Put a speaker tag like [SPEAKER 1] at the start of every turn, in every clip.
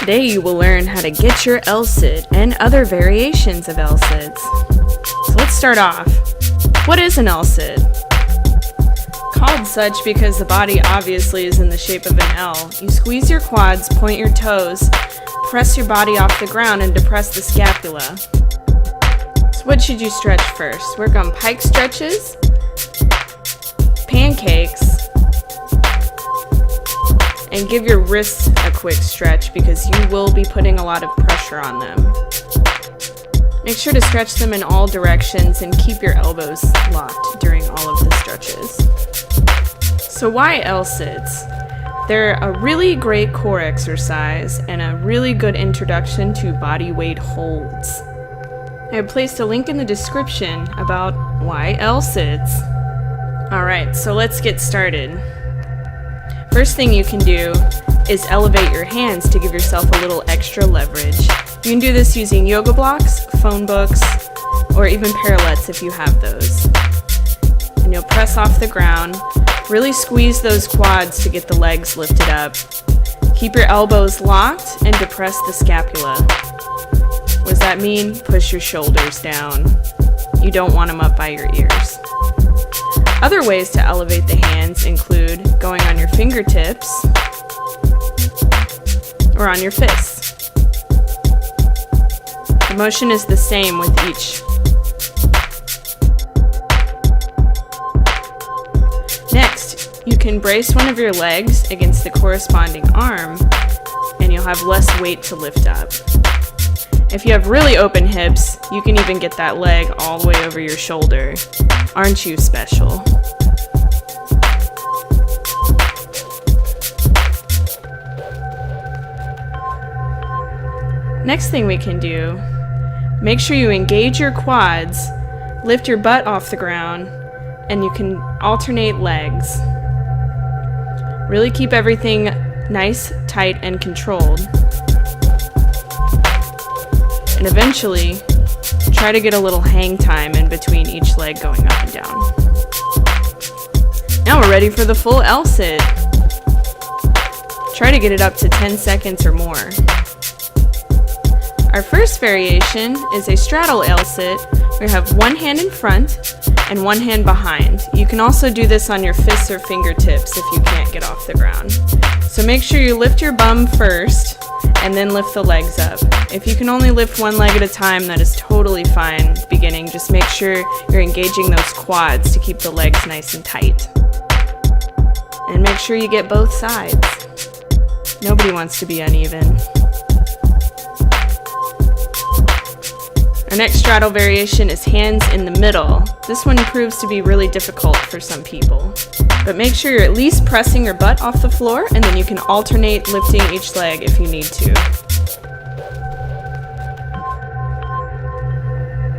[SPEAKER 1] Today you will learn how to get your L-sit and other variations of L-sits. So let's start off. What is an L-sit? Called such because the body obviously is in the shape of an L. You squeeze your quads, point your toes, press your body off the ground, and depress the scapula. So what should you stretch first? Work on pike stretches, pancakes, and give your wrists a quick stretch because you will be putting a lot of pressure on them. Make sure to stretch them in all directions and keep your elbows locked during all of the stretches. So why L-sits? They're a really great core exercise and a really good introduction to body weight holds. I have placed a link in the description about why L-sits. Alright, so let's get started. First thing you can do is elevate your hands to give yourself a little extra leverage. You can do this using yoga blocks, phone books, or even parallettes if you have those. And you'll press off the ground. Really squeeze those quads to get the legs lifted up. Keep your elbows locked and depress the scapula. What does that mean? Push your shoulders down. You don't want them up by your ears. Other ways to elevate the hands include going on your fingertips or on your fists. The motion is the same with each. Next, you can brace one of your legs against the corresponding arm, and you'll have less weight to lift up. If you have really open hips, you can even get that leg all the way over your shoulder. Aren't you special? Next thing we can do, make sure you engage your quads, lift your butt off the ground, and you can alternate legs. Really keep everything nice, tight, and controlled. And eventually, try to get a little hang time in between each leg going up and down. Now we're ready for the full L-sit. Try to get it up to 10 seconds or more. Our first variation is a straddle L-sit. We have one hand in front and one hand behind. You can also do this on your fists or fingertips if you can't get off the ground. So make sure you lift your bum first and then lift the legs up. If you can only lift one leg at a time, that is totally fine beginning. Just make sure you're engaging those quads to keep the legs nice and tight. And make sure you get both sides. Nobody wants to be uneven. Our next straddle variation is hands in the middle. This one proves to be really difficult for some people. But make sure you're at least pressing your butt off the floor, and then you can alternate lifting each leg if you need to.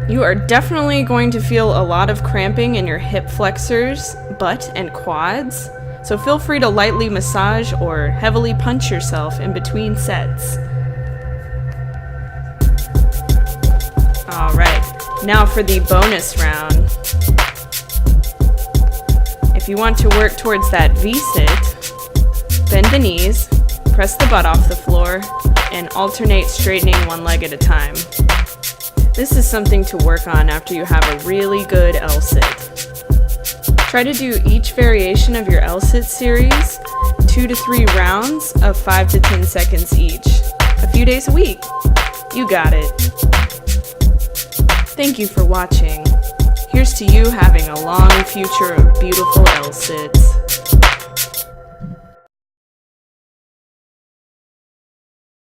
[SPEAKER 1] You are definitely going to feel a lot of cramping in your hip flexors, butt, and quads. So feel free to lightly massage or heavily punch yourself in between sets. Alright, now for the bonus round. If you want to work towards that V-sit, bend the knees, press the butt off the floor, and alternate straightening one leg at a time. This is something to work on after you have a really good L-sit. Try to do each variation of your L-sit series 2 to 3 rounds of 5 to 10 seconds each, a few days a week. You got it. Thank you for watching. Here's to you having a long future of beautiful L-sits.